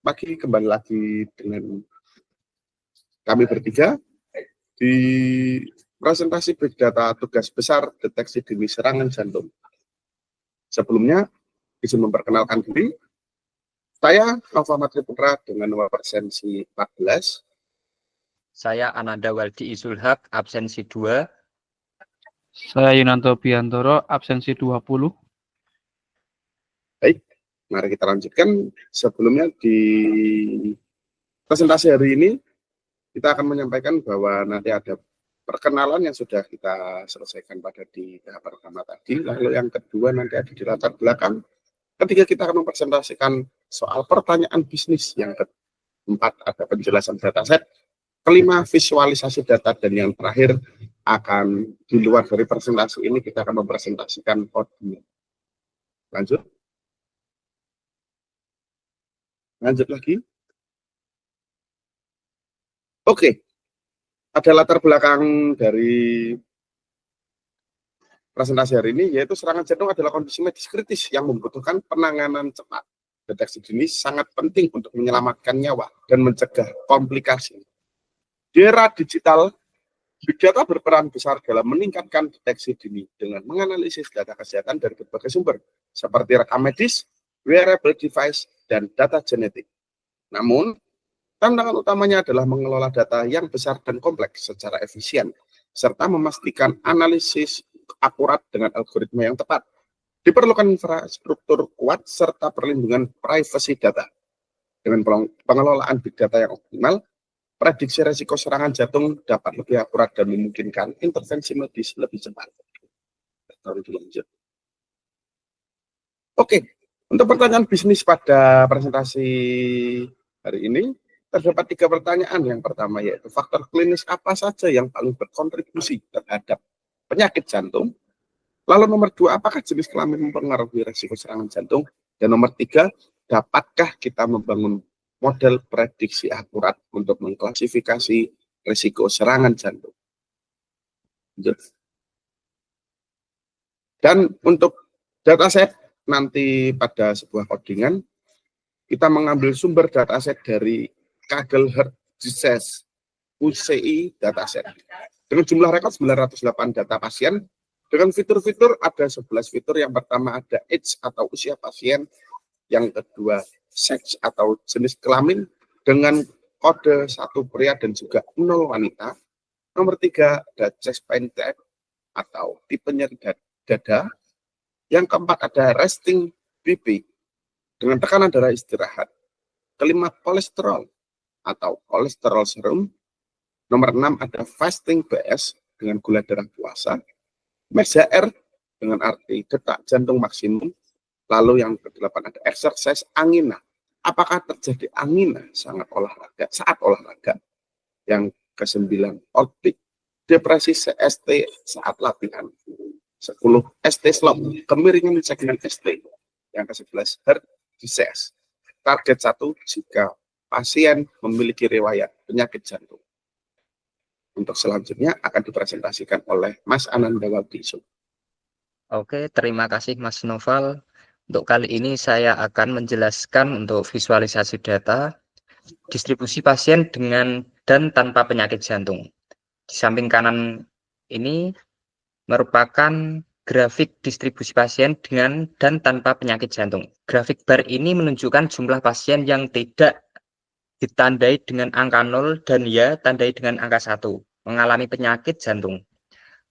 pagi kembali lagi dengan kami bertiga di presentasi Big Data tugas besar deteksi dini serangan jantung. Sebelumnya, izin memperkenalkan diri. Saya Nova Matri Putra dengan nomor absensi 14. Saya Ananda Waldi Isulhaq, absensi 2. Saya Yunanto Biantoro, absensi 20. Baik, mari kita lanjutkan. Sebelumnya di presentasi hari ini, kita akan menyampaikan bahwa nanti ada perkenalan yang sudah kita selesaikan pada di tahap pertama tadi. Lalu yang kedua nanti ada di latar belakang. Ketiga kita akan mempresentasikan soal pertanyaan bisnis. Yang keempat ada penjelasan dataset. Kelima visualisasi data, dan yang terakhir akan di luar dari presentasi ini kita akan mempresentasikan coding. Lanjut lagi. Oke, ada latar belakang dari presentasi hari ini, yaitu serangan jantung adalah kondisi medis kritis yang membutuhkan penanganan cepat. Deteksi dini sangat penting untuk menyelamatkan nyawa dan mencegah komplikasi. Di era digital, Big Data berperan besar dalam meningkatkan deteksi dini dengan menganalisis data kesehatan dari berbagai sumber, seperti rekam medis, wearable device, dan data genetik. Namun, tantangan utamanya adalah mengelola data yang besar dan kompleks secara efisien, serta memastikan analisis akurat dengan algoritma yang tepat. Diperlukan infrastruktur kuat serta perlindungan privasi data. Dengan pengelolaan big data yang optimal, prediksi resiko serangan jantung dapat lebih akurat dan memungkinkan intervensi medis lebih cepat. Oke, untuk pertanyaan bisnis pada presentasi hari ini, terdapat 3 pertanyaan. Yang pertama yaitu faktor klinis apa saja yang paling berkontribusi terhadap penyakit jantung. Lalu nomor 2, apakah jenis kelamin mempengaruhi resiko serangan jantung? Dan nomor 3, dapatkah kita membangun model prediksi akurat untuk mengklasifikasi risiko serangan jantung? Dan untuk dataset nanti pada sebuah codingan, kita mengambil sumber dataset dari Kaggle Heart Disease UCI dataset. Dengan jumlah rekod 908 data pasien, dengan fitur-fitur ada 11 fitur. Yang pertama ada age atau usia pasien, yang kedua seks atau jenis kelamin dengan kode 1 pria dan juga 0 wanita. Nomor 3 ada chest pain type atau tipe nyeri dada. Yang keempat ada resting BP dengan tekanan darah istirahat. Kelima kolesterol atau kolesterol serum. Nomor 6 ada fasting BS dengan gula darah puasa. Measure R dengan arti detak jantung maksimum. Lalu yang ke-8 ada exercise angina. Apakah terjadi angina saat olahraga? Yang ke-9 outbreak depresi CST saat latihan. 10 ST slop, kemiringan segmen ST. Yang ke-11 heart disease. Target 1 jika pasien memiliki riwayat penyakit jantung. Untuk selanjutnya akan dipresentasikan oleh Mas Ananda Waldi. Oke, terima kasih Mas Noval. Untuk kali ini saya akan menjelaskan untuk visualisasi data distribusi pasien dengan dan tanpa penyakit jantung. Di samping kanan ini merupakan grafik distribusi pasien dengan dan tanpa penyakit jantung. Grafik bar ini menunjukkan jumlah pasien yang tidak ditandai dengan angka 0 dan ya tandai dengan angka 1, mengalami penyakit jantung.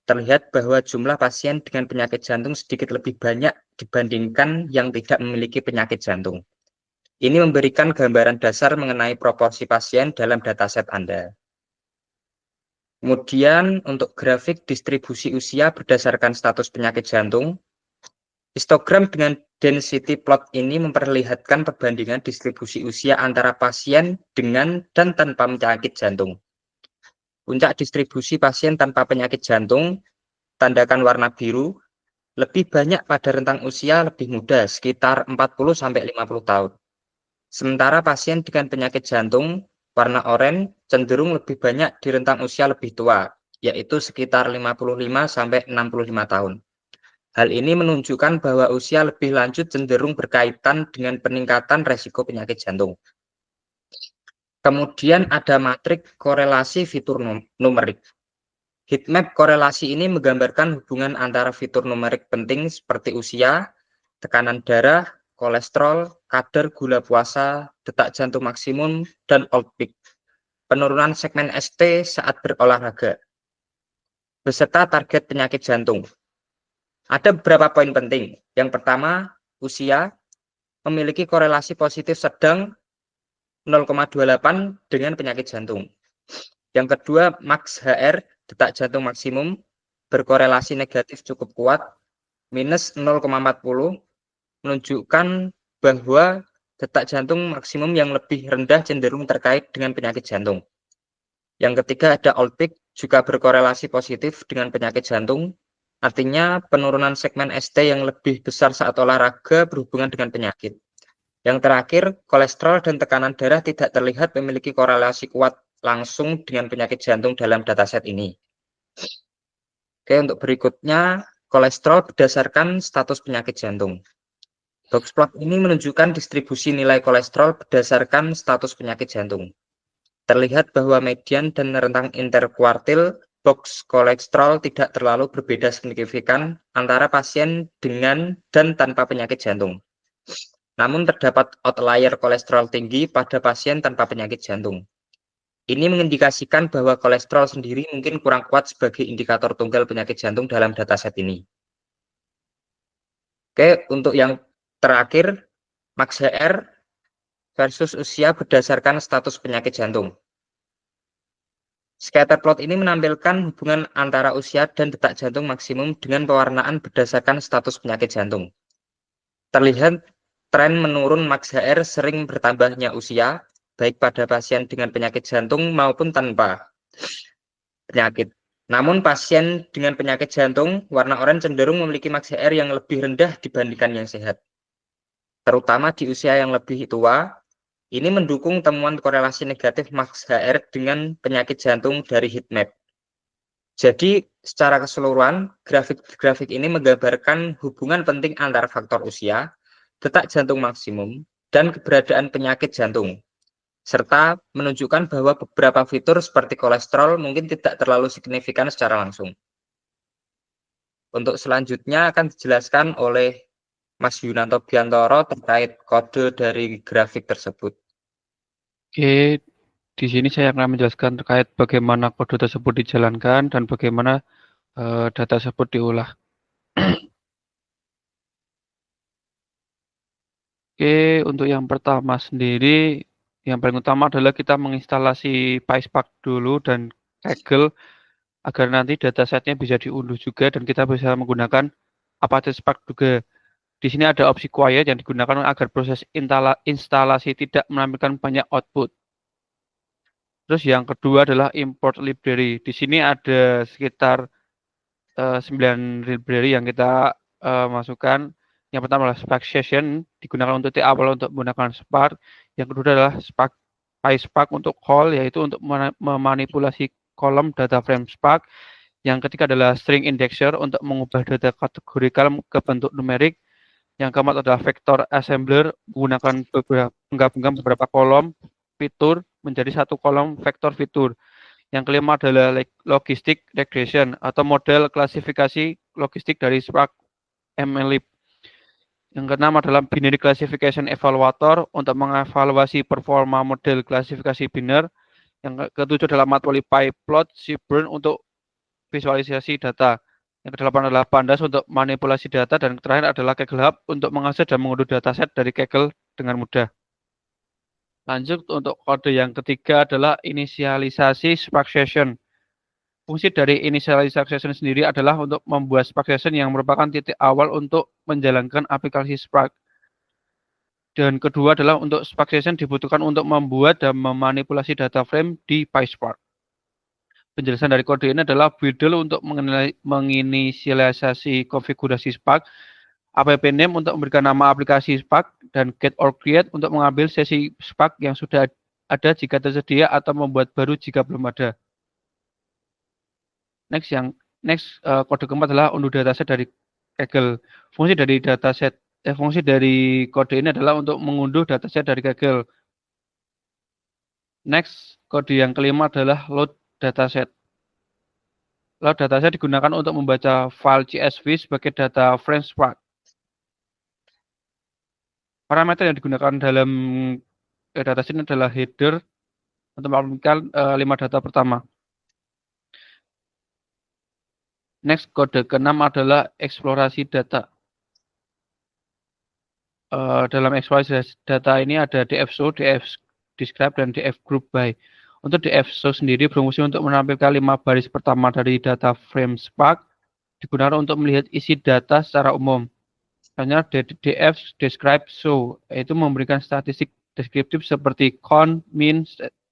Terlihat bahwa jumlah pasien dengan penyakit jantung sedikit lebih banyak dibandingkan yang tidak memiliki penyakit jantung. Ini memberikan gambaran dasar mengenai proporsi pasien dalam dataset Anda. Kemudian untuk grafik distribusi usia berdasarkan status penyakit jantung, histogram dengan density plot ini memperlihatkan perbandingan distribusi usia antara pasien dengan dan tanpa penyakit jantung. Puncak distribusi pasien tanpa penyakit jantung, tandakan warna biru, lebih banyak pada rentang usia lebih muda, sekitar 40-50 tahun. Sementara pasien dengan penyakit jantung, warna oranye, cenderung lebih banyak di rentang usia lebih tua, yaitu sekitar 55-65 tahun. Hal ini menunjukkan bahwa usia lebih lanjut cenderung berkaitan dengan peningkatan resiko penyakit jantung. Kemudian ada matrik korelasi fitur numerik. Heatmap korelasi ini menggambarkan hubungan antara fitur numerik penting seperti usia, tekanan darah, kolesterol, kadar gula puasa, detak jantung maksimum, dan old peak. Penurunan segmen ST saat berolahraga, beserta target penyakit jantung. Ada beberapa poin penting. Yang pertama, usia memiliki korelasi positif sedang 0,28 dengan penyakit jantung. Yang kedua, max HR, detak jantung maksimum, berkorelasi negatif cukup kuat, minus 0,40, menunjukkan bahwa detak jantung maksimum yang lebih rendah cenderung terkait dengan penyakit jantung. Yang ketiga, ada old peak, juga berkorelasi positif dengan penyakit jantung. Artinya penurunan segmen ST yang lebih besar saat olahraga berhubungan dengan penyakit. Yang terakhir, kolesterol dan tekanan darah tidak terlihat memiliki korelasi kuat langsung dengan penyakit jantung dalam dataset ini. Oke, untuk berikutnya, kolesterol berdasarkan status penyakit jantung. Box plot ini menunjukkan distribusi nilai kolesterol berdasarkan status penyakit jantung. Terlihat bahwa median dan rentang interkuartil box kolesterol tidak terlalu berbeda signifikan antara pasien dengan dan tanpa penyakit jantung. Namun terdapat outlier kolesterol tinggi pada pasien tanpa penyakit jantung. Ini mengindikasikan bahwa kolesterol sendiri mungkin kurang kuat sebagai indikator tunggal penyakit jantung dalam dataset ini. Oke, untuk yang terakhir, max HR versus usia berdasarkan status penyakit jantung. Scatter plot ini menampilkan hubungan antara usia dan detak jantung maksimum dengan pewarnaan berdasarkan status penyakit jantung. Terlihat tren menurun max HR sering bertambahnya usia, baik pada pasien dengan penyakit jantung maupun tanpa penyakit. Namun pasien dengan penyakit jantung warna oranye cenderung memiliki max HR yang lebih rendah dibandingkan yang sehat. Terutama di usia yang lebih tua, ini mendukung temuan korelasi negatif max HR dengan penyakit jantung dari heatmap. Jadi, secara keseluruhan, grafik ini menggambarkan hubungan penting antara faktor usia, detak jantung maksimum, dan keberadaan penyakit jantung, serta menunjukkan bahwa beberapa fitur seperti kolesterol mungkin tidak terlalu signifikan secara langsung. Untuk selanjutnya akan dijelaskan oleh Mas Yunanto Biantoro terkait kode dari grafik tersebut. Oke, di sini saya akan menjelaskan terkait bagaimana kode tersebut dijalankan dan bagaimana data tersebut diolah. Oke, untuk yang pertama sendiri, yang paling utama adalah kita menginstalasi PySpark dulu dan Kaggle agar nanti datasetnya bisa diunduh juga dan kita bisa menggunakan Apache Spark juga. Di sini ada opsi quiet yang digunakan agar proses instalasi tidak menampilkan banyak output. Terus yang kedua adalah import library. Di sini ada sekitar 9 library yang kita masukkan. Yang pertama adalah Spark Session, digunakan untuk awal untuk menggunakan Spark. Yang kedua adalah PySpark untuk call, yaitu untuk memanipulasi kolom data frame Spark. Yang ketiga adalah String Indexer untuk mengubah data kategorikal ke bentuk numerik. Yang keempat adalah Vector Assembler, menggunakan menggabungkan beberapa kolom fitur menjadi satu kolom vektor fitur. Yang kelima adalah Logistic Regression atau model klasifikasi logistik dari Spark MLlib. Yang keenam adalah Binary Classification Evaluator untuk mengevaluasi performa model klasifikasi biner. Yang ketujuh adalah Matplotlib PyPlot Seaborn untuk visualisasi data. Yang kedelapan adalah Pandas untuk manipulasi data, dan terakhir adalah Kaggle Hub untuk mengakses dan mengunduh dataset dari Kaggle dengan mudah. Lanjut untuk kode yang ketiga adalah inisialisasi Spark Session. Fungsi dari inisialisasi session sendiri adalah untuk membuat Spark Session yang merupakan titik awal untuk menjalankan aplikasi Spark. Dan kedua adalah untuk Spark Session dibutuhkan untuk membuat dan memanipulasi data frame di PySpark. Penjelasan dari kode ini adalah build untuk menginisialisasi konfigurasi Spark, app name untuk memberikan nama aplikasi Spark, dan get or create untuk mengambil sesi Spark yang sudah ada jika tersedia atau membuat baru jika belum ada. Next kode keempat adalah unduh dataset dari Kaggle. Fungsi dari kode ini adalah untuk mengunduh dataset dari Kaggle. Next, kode yang kelima adalah load dataset. Load dataset digunakan untuk membaca file CSV sebagai data frame Spark. Parameter yang digunakan dalam dataset ini adalah header untuk melakukan 5 data pertama. Next, kode ke-6 adalah eksplorasi data. Dalam eksplorasi data ini ada dfShow, dfDescribe, dan dfGroupBy. Untuk dfShow sendiri berfungsi untuk menampilkan 5 baris pertama dari data frame Spark, digunakan untuk melihat isi data secara umum. Hanya dfDescribe show, yaitu memberikan statistik deskriptif seperti count, min,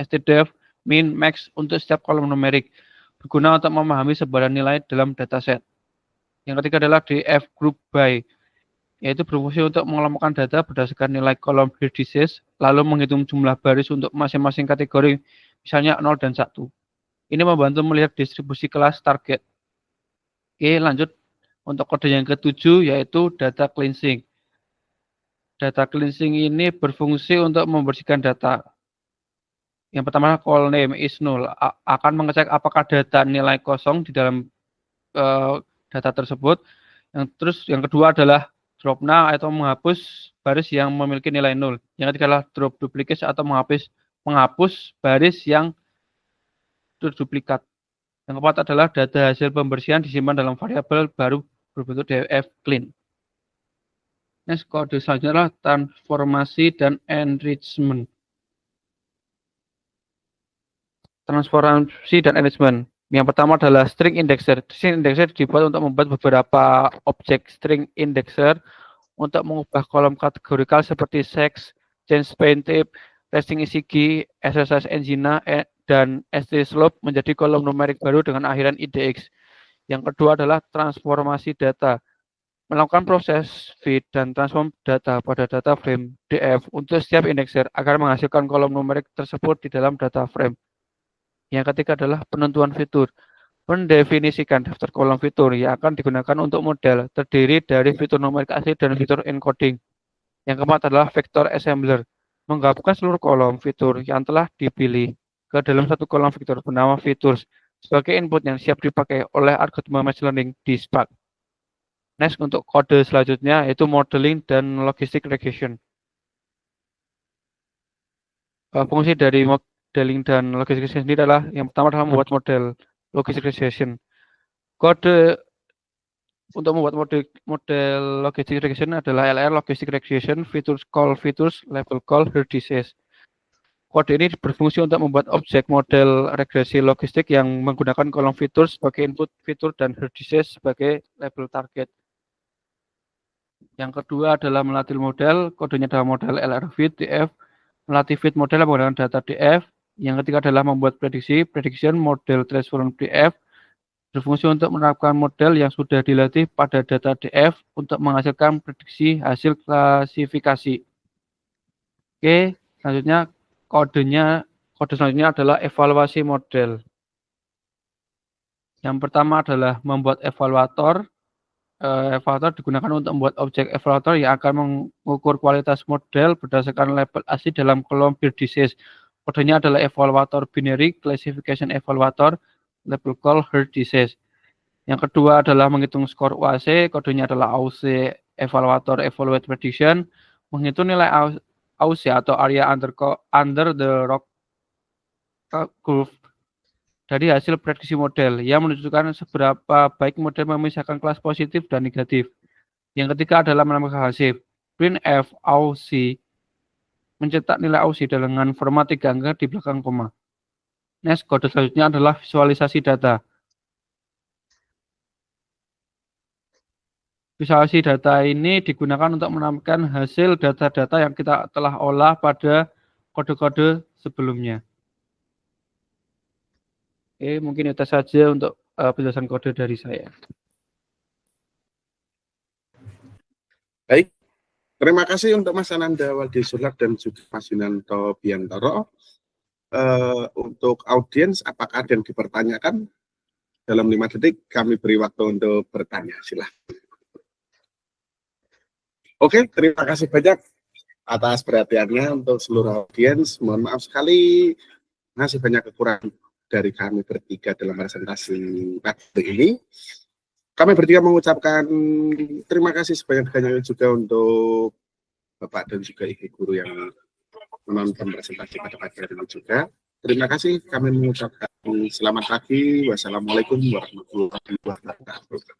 stdef, min, max untuk setiap kolom numerik, berguna untuk memahami sebaran nilai dalam dataset. Yang ketiga adalah dfGroupBy, yaitu berfungsi untuk mengelompokkan data berdasarkan nilai kolom indices, lalu menghitung jumlah baris untuk masing-masing kategori, misalnya 0 dan 1. Ini membantu melihat distribusi kelas target. Oke, lanjut untuk kode yang ke-7, yaitu data cleansing. Data cleansing ini berfungsi untuk membersihkan data. Yang pertama, call name is null, akan mengecek apakah data nilai kosong di dalam data tersebut. Yang kedua adalah drop null atau menghapus baris yang memiliki nilai nol. Yang ketiga adalah drop duplicate atau menghapus baris yang terduplikat. Yang keempat adalah data hasil pembersihan disimpan dalam variabel baru berbentuk df clean. Next, kode selanjutnya adalah transformasi dan enrichment. Transformasi dan enrichment. Yang pertama adalah string indexer. String indexer dibuat untuk membuat beberapa objek string indexer untuk mengubah kolom kategorikal seperti sex, change paint type, resting ECG, SSS engine, dan st-slope menjadi kolom numerik baru dengan akhiran IDX. Yang kedua adalah transformasi data. Melakukan proses feed dan transform data pada data frame DF untuk setiap indexer agar menghasilkan kolom numerik tersebut di dalam data frame. Yang ketiga adalah penentuan fitur. Mendefinisikan daftar kolom fitur yang akan digunakan untuk model terdiri dari fitur numerik asli dan fitur encoding. Yang keempat adalah vector assembler, menggabungkan seluruh kolom fitur yang telah dipilih ke dalam satu kolom fitur bernama features sebagai input yang siap dipakai oleh algoritma machine learning di Spark. Next, untuk kode selanjutnya yaitu modeling dan logistic regression. Fungsi dari modeling dan logistic regression sendiri adalah yang pertama adalah membuat model logistic regression. Kode untuk membuat model logistic regression adalah LR logistic regression, features call features, label call, indices. Kode ini berfungsi untuk membuat objek model regresi logistik yang menggunakan kolom fitur sebagai input fitur dan indices sebagai label target. Yang kedua adalah melatih model, kodenya adalah model LR fit DF, melatih fit model menggunakan data DF. Yang ketiga adalah membuat prediction model transform DF, berfungsi untuk menerapkan model yang sudah dilatih pada data DF untuk menghasilkan prediksi hasil klasifikasi. Oke, selanjutnya kode selanjutnya adalah evaluasi model. Yang pertama adalah membuat evaluator. Evaluator digunakan untuk membuat objek evaluator yang akan mengukur kualitas model berdasarkan label asli dalam kolom indices. Kodenya adalah evaluator binary classification evaluator, label call indices. Yang kedua adalah menghitung skor UAC, kodenya adalah AUC evaluator evaluate prediction, menghitung nilai AUC atau area under the rock curve dari hasil prediksi model yang menunjukkan seberapa baik model memisahkan kelas positif dan negatif. Yang ketiga adalah menambahkan hasil printf AUC, mencetak nilai AUC dengan format 3 angka di belakang koma. Next, kode selanjutnya adalah visualisasi data. Visualisasi data ini digunakan untuk menampilkan hasil data-data yang kita telah olah pada kode-kode sebelumnya. Oke, mungkin itu saja untuk penjelasan kode dari saya. Baik, terima kasih untuk Mas Ananda Waldi Sulak dan juga Mas Yunanto Biantoro. Untuk audiens, apakah ada yang dipertanyakan? Dalam 5 detik kami beri waktu untuk bertanya, silahkan. Oke, terima kasih banyak atas perhatiannya untuk seluruh audiens. Mohon maaf sekali Masih banyak kekurangan dari kami bertiga dalam presentasi pagi ini. Kami bertiga mengucapkan terima kasih sebanyak-banyaknya juga untuk Bapak dan juga Ibu guru yang menonton presentasi pada pagi hari ini juga. Terima kasih, kami mengucapkan selamat pagi. Wassalamualaikum warahmatullahi wabarakatuh.